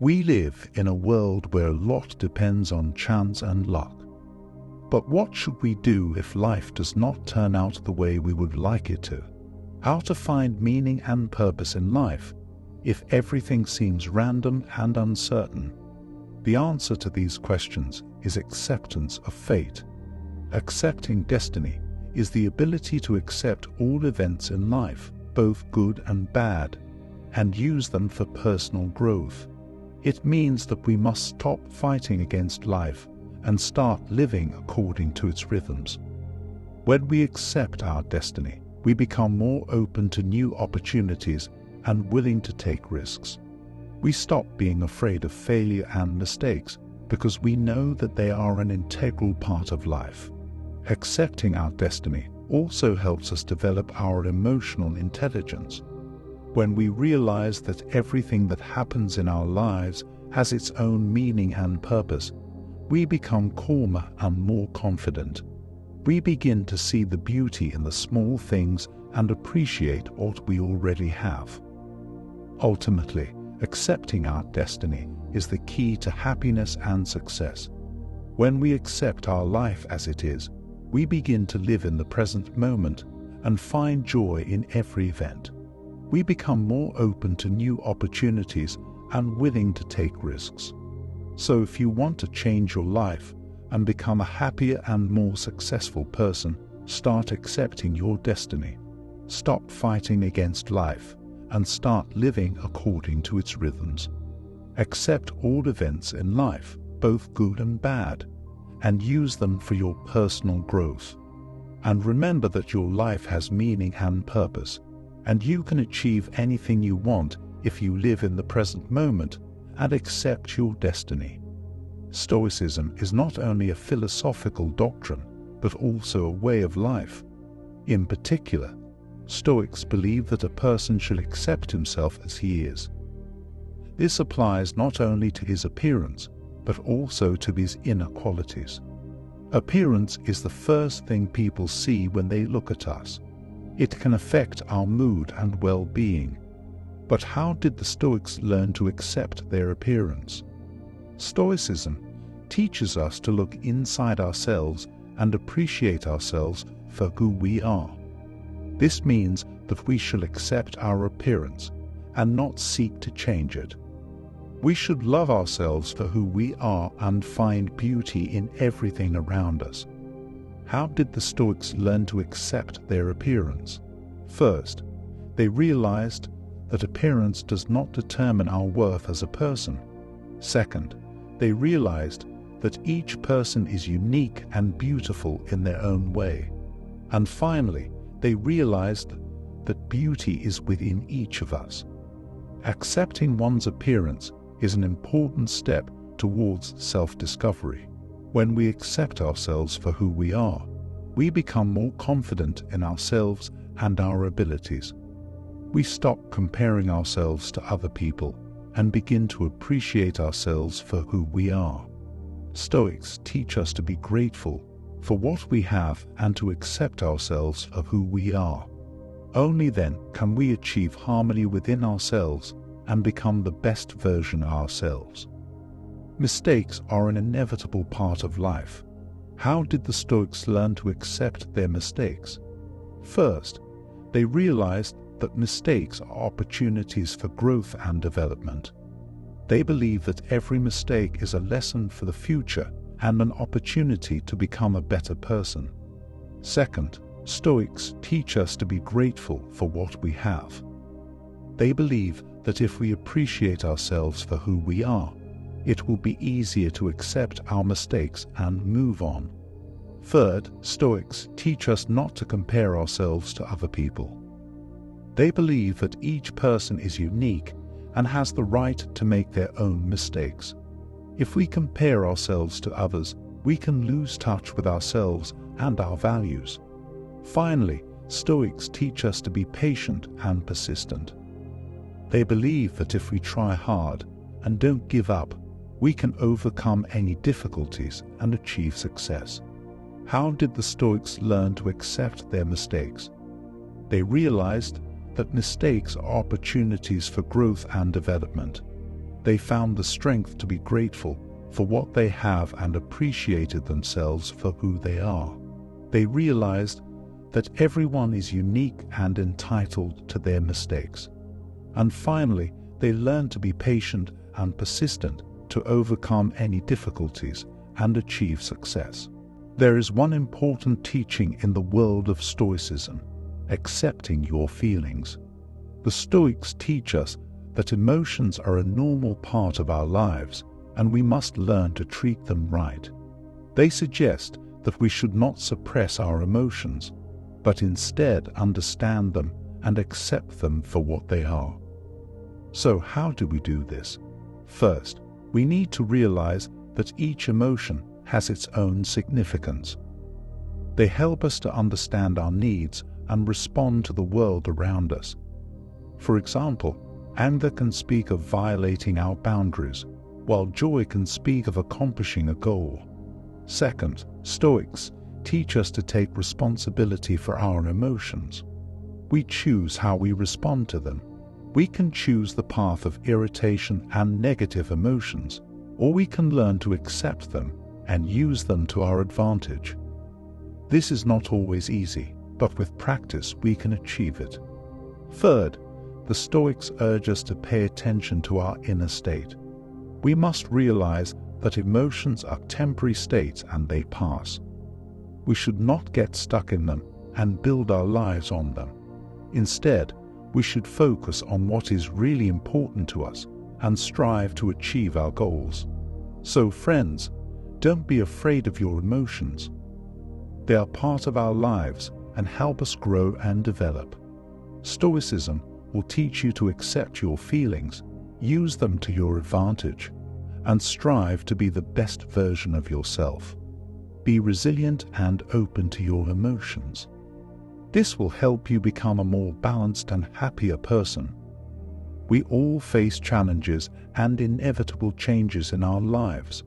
We live in a world where a lot depends on chance and luck. But what should we do if life does not turn out the way we would like it to? How to find meaning and purpose in life if everything seems random and uncertain? The answer to these questions is acceptance of fate. Accepting destiny is the ability to accept all events in life, both good and bad, and use them for personal growth. It means that we must stop fighting against life and start living according to its rhythms. When we accept our destiny, we become more open to new opportunities and willing to take risks. We stop being afraid of failure and mistakes because we know that they are an integral part of life. Accepting our destiny also helps us develop our emotional intelligence. When we realize that everything that happens in our lives has its own meaning and purpose, we become calmer and more confident. We begin to see the beauty in the small things and appreciate what we already have. Ultimately, accepting our destiny is the key to happiness and success. When we accept our life as it is, we begin to live in the present moment and find joy in every event. We become more open to new opportunities and willing to take risks. So if you want to change your life and become a happier and more successful person, start accepting your destiny. Stop fighting against life and start living according to its rhythms. Accept all events in life, both good and bad, and use them for your personal growth. And remember that your life has meaning and purpose, and you can achieve anything you want if you live in the present moment and accept your destiny. Stoicism is not only a philosophical doctrine, but also a way of life. In particular, Stoics believe that a person should accept himself as he is. This applies not only to his appearance, but also to his inner qualities. Appearance is the first thing people see when they look at us. It can affect our mood and well-being. But how did the Stoics learn to accept their appearance? Stoicism teaches us to look inside ourselves and appreciate ourselves for who we are. This means that we should accept our appearance and not seek to change it. We should love ourselves for who we are and find beauty in everything around us. How did the Stoics learn to accept their appearance? First, they realized that appearance does not determine our worth as a person. Second, they realized that each person is unique and beautiful in their own way. And finally, they realized that beauty is within each of us. Accepting one's appearance is an important step towards self-discovery. When we accept ourselves for who we are, we become more confident in ourselves and our abilities. We stop comparing ourselves to other people and begin to appreciate ourselves for who we are. Stoics teach us to be grateful for what we have and to accept ourselves for who we are. Only then can we achieve harmony within ourselves and become the best version of ourselves. Mistakes are an inevitable part of life. How did the Stoics learn to accept their mistakes? First, they realized that mistakes are opportunities for growth and development. They believe that every mistake is a lesson for the future and an opportunity to become a better person. Second, Stoics teach us to be grateful for what we have. They believe that if we appreciate ourselves for who we are, it will be easier to accept our mistakes and move on. Third, Stoics teach us not to compare ourselves to other people. They believe that each person is unique and has the right to make their own mistakes. If we compare ourselves to others, we can lose touch with ourselves and our values. Finally, Stoics teach us to be patient and persistent. They believe that if we try hard and don't give up, we can overcome any difficulties and achieve success. How did the Stoics learn to accept their mistakes? They realized that mistakes are opportunities for growth and development. They found the strength to be grateful for what they have and appreciated themselves for who they are. They realized that everyone is unique and entitled to their mistakes. And finally, they learned to be patient and persistent to overcome any difficulties and achieve success. There is one important teaching in the world of Stoicism: accepting your feelings. The Stoics teach us that emotions are a normal part of our lives and we must learn to treat them right. They suggest that we should not suppress our emotions, but instead understand them and accept them for what they are. So how do we do this? First, we need to realize that each emotion has its own significance. They help us to understand our needs and respond to the world around us. For example, anger can speak of violating our boundaries, while joy can speak of accomplishing a goal. Second, Stoics teach us to take responsibility for our emotions. We choose how we respond to them. We can choose the path of irritation and negative emotions, or we can learn to accept them and use them to our advantage. This is not always easy, but with practice we can achieve it. Third, the Stoics urge us to pay attention to our inner state. We must realize that emotions are temporary states and they pass. We should not get stuck in them and build our lives on them. Instead, we should focus on what is really important to us and strive to achieve our goals. So friends, don't be afraid of your emotions. They are part of our lives and help us grow and develop. Stoicism will teach you to accept your feelings, use them to your advantage, and strive to be the best version of yourself. Be resilient and open to your emotions. This will help you become a more balanced and happier person. We all face challenges and inevitable changes in our lives.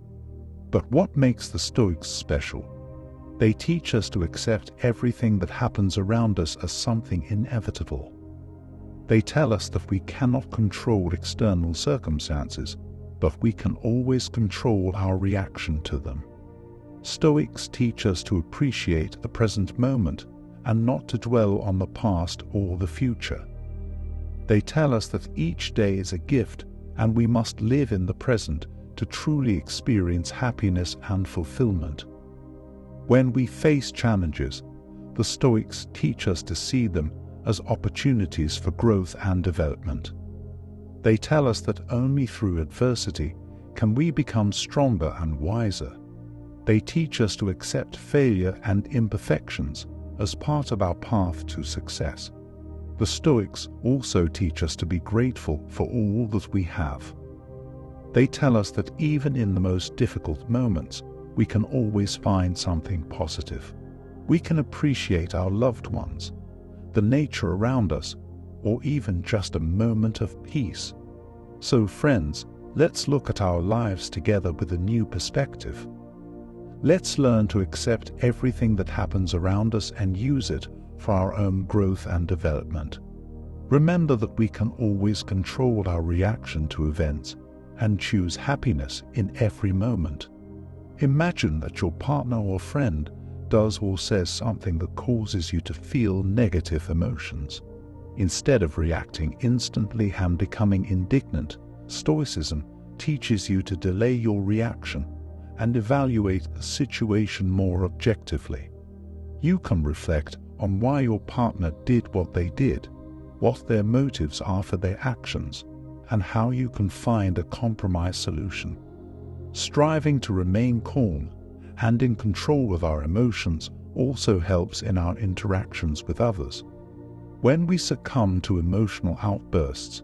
But what makes the Stoics special? They teach us to accept everything that happens around us as something inevitable. They tell us that we cannot control external circumstances, but we can always control our reaction to them. Stoics teach us to appreciate the present moment and not to dwell on the past or the future. They tell us that each day is a gift and we must live in the present to truly experience happiness and fulfillment. When we face challenges, the Stoics teach us to see them as opportunities for growth and development. They tell us that only through adversity can we become stronger and wiser. They teach us to accept failure and imperfections as part of our path to success. The Stoics also teach us to be grateful for all that we have. They tell us that even in the most difficult moments, we can always find something positive. We can appreciate our loved ones, the nature around us, or even just a moment of peace. So friends, let's look at our lives together with a new perspective. Let's learn to accept everything that happens around us and use it for our own growth and development. Remember that we can always control our reaction to events and choose happiness in every moment. Imagine that your partner or friend does or says something that causes you to feel negative emotions. Instead of reacting instantly and becoming indignant, Stoicism teaches you to delay your reaction and evaluate the situation more objectively. You can reflect on why your partner did what they did, what their motives are for their actions, and how you can find a compromise solution. Striving to remain calm and in control of our emotions also helps in our interactions with others. When we succumb to emotional outbursts,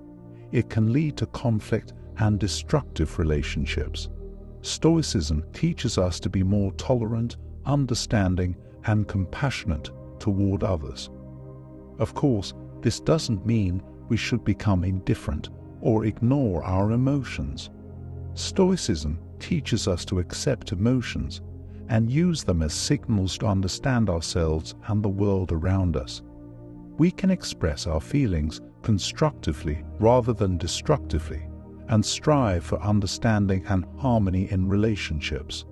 it can lead to conflict and destructive relationships. Stoicism teaches us to be more tolerant, understanding, and compassionate toward others. Of course, this doesn't mean we should become indifferent or ignore our emotions. Stoicism teaches us to accept emotions and use them as signals to understand ourselves and the world around us. We can express our feelings constructively rather than destructively, and strive for understanding and harmony in relationships.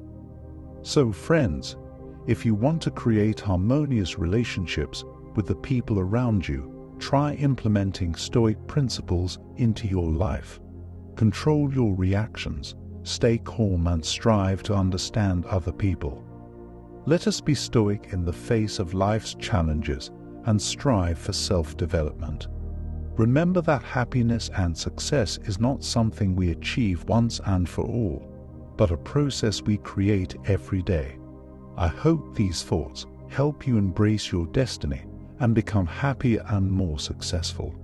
So, friends, if you want to create harmonious relationships with the people around you, try implementing Stoic principles into your life. Control your reactions, stay calm, and strive to understand other people. Let us be Stoic in the face of life's challenges and strive for self-development. Remember that happiness and success is not something we achieve once and for all, but a process we create every day. I hope these thoughts help you embrace your destiny and become happier and more successful.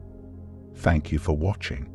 Thank you for watching.